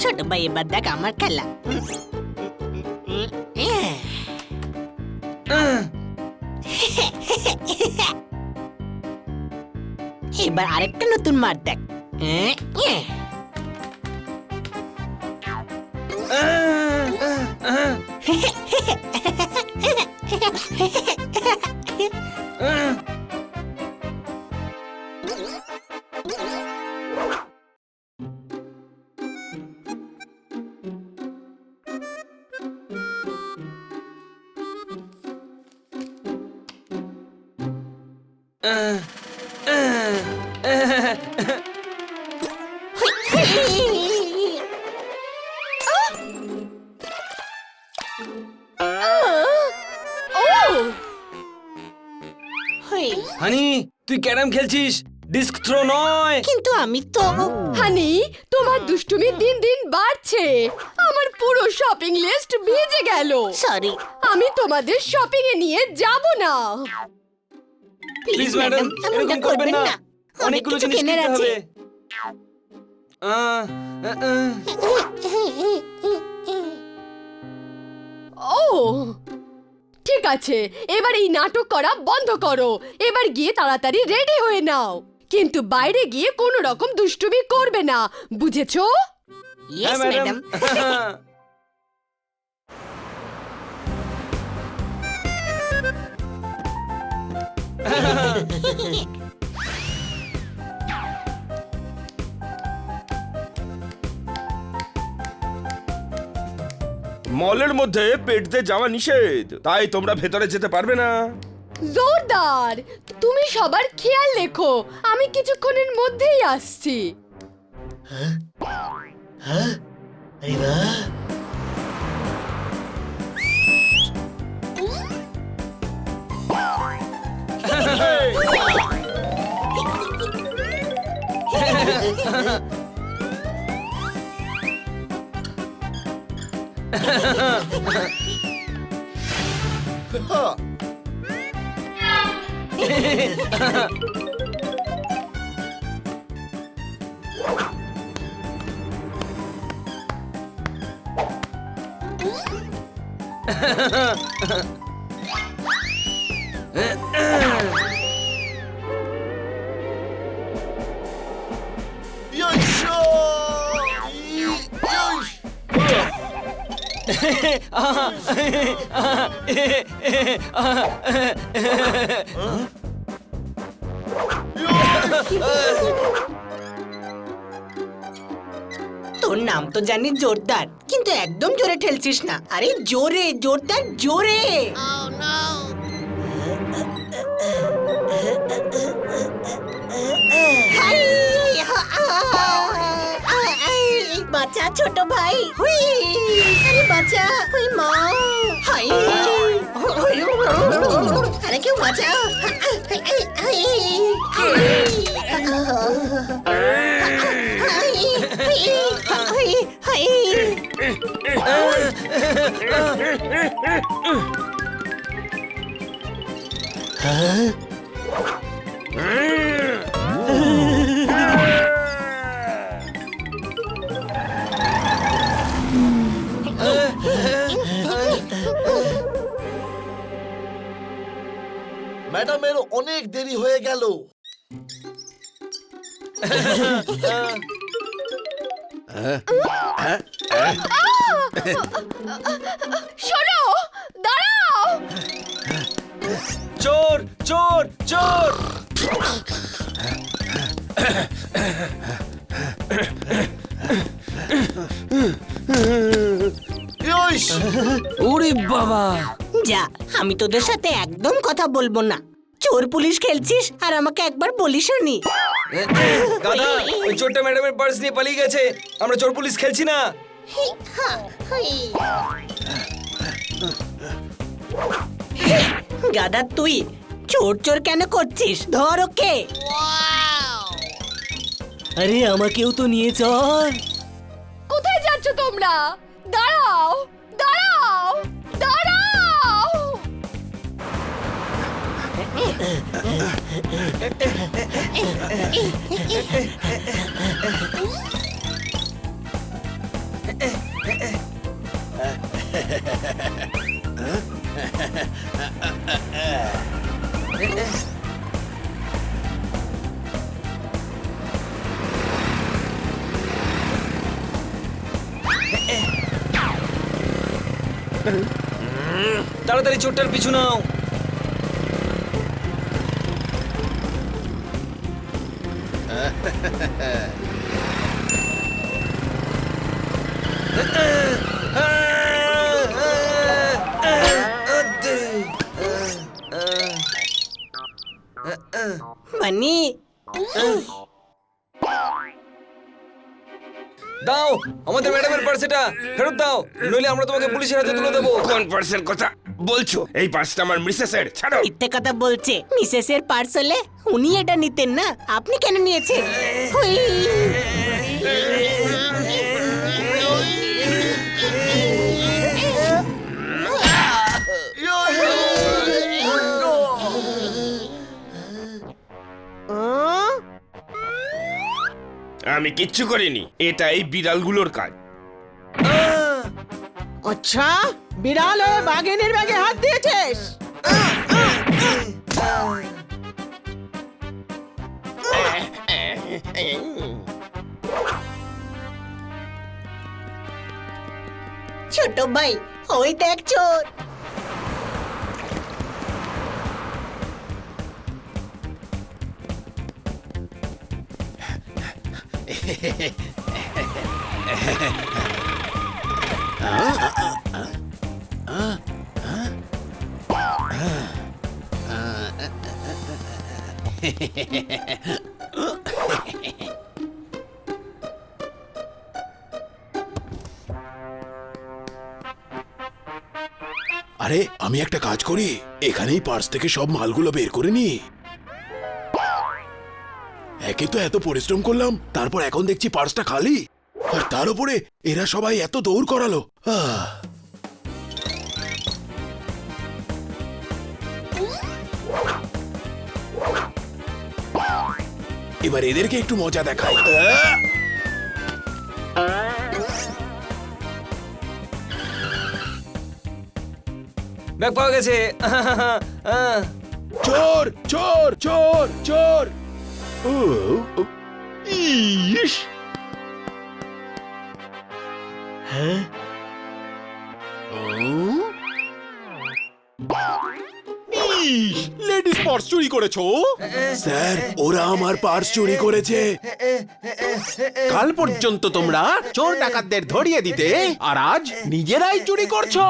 ছোট ভাই এবার দেখ আমার খেলা। এবার আরেকটা নতুন মার দেখ। হানি, তুই ক্যারাম খেলছিস, ডিস্ক থ্রো নয়। কিন্তু আমি তো হানি, তোমার দুষ্টুমি দিন দিন বাড়ছে। আমার পুরো শপিং লিস্ট ভিজে গেল। সরি। আমি তোমাদের শপিং এ নিয়ে যাব না। প্লিজ ম্যাডাম, এরকম করবেন না। অনেকগুলো জিনিস কিনতে হবে। ও ঠিক আছে, এবার এই নাটক করা বন্ধ করো। এবার গিয়ে তাড়াতাড়ি রেডি হয়ে নাও, কিন্তু বাইরে গিয়ে কোনো রকম দুষ্টুমি করবে না, বুঝেছো? Yes madam. মলের মধ্যে পেট দিয়ে যাওয়া নিষেধ, তাই তোমরা ভেতরে যেতে পারবে না। জোরদার, তুমি সবার খেয়াল রেখো। আমি কিছুক্ষণের মধ্যেই আসছি। তোর নাম তো জানি জোরদার, কিন্তু একদম জোরে ঠেলছিস না। আরে জোরে, জোরদার, জোরে। বাঁচা ছোট ভাই, হুই, আরে বাঁচা, হুই মা, হাই, আরে কেউ বাঁচা, ম্যাডামের অনেক দেরি হয়ে গেল। শোনো, দাঁড়াও। চোর, চোর, চোর। ওরে বাবা, যা, আমি তোদের সাথে একদম কথা বলবো না। চোর পুলিশ খেলছিস আর আমাকে একবার বলিসও নি। দাদা, ওই চোরটা ম্যাডামের পার্স নিয়ে পালিয়ে গেছে। আমরা চোর পুলিশ খেলছি না। গাদা, তুই চোর চোর কেন করছিস? ধর ওকে। আরে আমাকেও তো নিয়ে চল। কোথায় যাচ্ছ তোমরা? দাঁড়াও, দাঁড়াও, দাঁড়াও। তাড়াতাড়ি চোরটার পিছু নাও। বানি, দাও আমাদের ম্যাডামের পার্স, এটা ফেরত দাও, নইলে আমরা তোমাকে পুলিশের হাতে তুলে দেবো। কোন পার্সের কথা বলছো? এই পার্সটা আমার মিসেসের, ছাড়ো। মিথ্যে কথা বলছে। মিসেসের পার্স হলে উনি এটা নিতেন না, আপনি কেন নিয়েছেন? হুই। আমি কিচ্ছু করিনি, এটা এই বিড়ালগুলোর কাজ। আচ্ছা, বিড়াল হয়ে বাঘিনীর ব্যাগে হাত দিয়েছিস? ছোট ভাই, ওই দেখ চোর। আরে আমি একটা কাজ করি, এখানেই পার্স থেকে সব মালগুলো বের করে নি। একে তো এত পরিশ্রম করলাম, তারপর এখন দেখছি পার্সটা খালি, আর তার উপরে এরা সবাই এত দৌড় করালো। এবার এদেরকে একটু মজা দেখাই। ব্যাগ পাওয়া গেছে। চোর চোর চোর চোর! ইস! লেডিস পার্স চুরি করেছো? স্যার, ওরা আমার পার্স চুরি করেছে। কাল পর্যন্ত তোমরা চোর ডাকাতদের ধরিয়ে দিতে, আর আজ নিজেরাই চুরি করছো।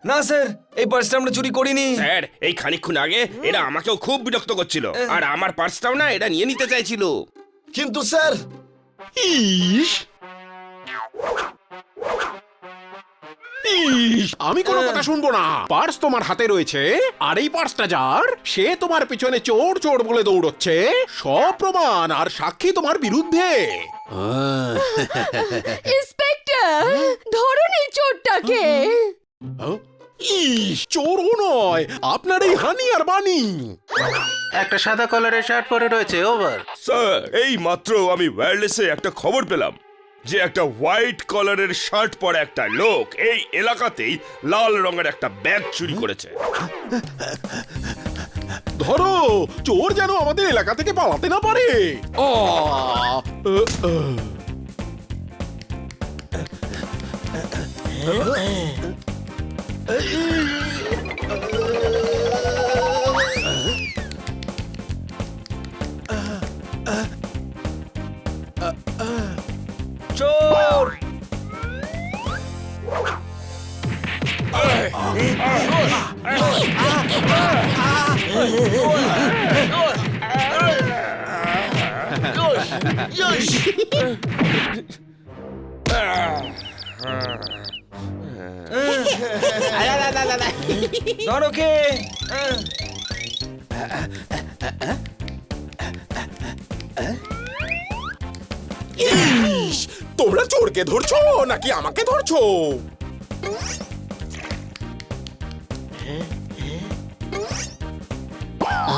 না স্যার, এই পার্সটা আমরা চুরি করিনি। স্যার, এই খানিকক্ষণ আগে এরা আমাকেও খুব বিরক্ত করছিল, আর আমার পার্সটাও না এরা নিয়ে নিতে চাইছিল। কিন্তু স্যার, ইস! ইস! আমি কোনো কথা শুনবো না। পার্স তোমার হাতে রয়েছে, আর এই পার্সটা যার, সে তোমার পিছনে চোর চোর বলে দৌড়চ্ছে। সব প্রমাণ আর সাক্ষী তোমার বিরুদ্ধে। ইন্সপেক্টর, ধরুন এই চোরটাকে। ইস! চোরও নয়, আপনার এই হানি আর বানি। একটা সাদা কলারের শার্ট পরে রয়েছে, ওভার। স্যার, এই মাত্র আমি ওয়্যারলেসে একটা খবর পেলাম যে একটা হোয়াইট কলারের শার্ট পরা একটা লোক এই এলাকাতেই লাল রঙের একটা ব্যাগ চুরি করেছে। ধরো, চোর যেন আমাদের এলাকা থেকে পালাতে না পারে। চোর! নরকে! ইস! তোমরা চোরকে ধরছো নাকি আমাকে ধরছো?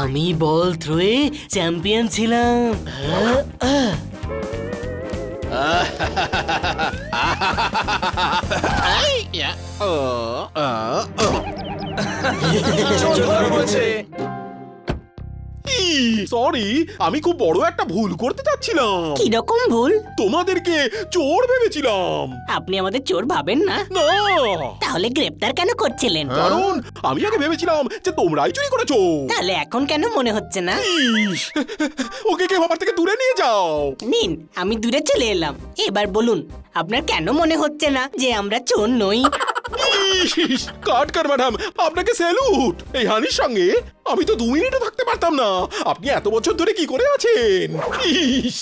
আমি বল থ্রোয়ে চ্যাম্পিয়ন ছিলাম। সরি, আমি খুব বড় একটা ভুল করতে চাচ্ছিলাম। কিরকম ভুল? তোমাদেরকে চোর ভেবেছিলাম। আপনি আমাদের চোর ভাবেন না? না, তাহলে গ্রেপ্তার কেন করছিলেন? কারণ আমি আগে ভেবেছিলাম যে তোমরাই চুরি করেছো। তাহলে এখন কেন মনে হচ্ছে না? ইস, ওকে কেউ আমার থেকে দূরে নিয়ে যাও। নিন, আমি দূরে চলে এলাম। এবার বলুন, আপনার কেন মনে হচ্ছে না যে আমরা চোর নই? ইস, কাটকার ম্যাডাম, আপনাকে স্যালুট। এই হানির সঙ্গে আমি তো 2 মিনিটও থাকতে পারতাম না। আপনি এত বছর ধরে কি করে আছেন? ইস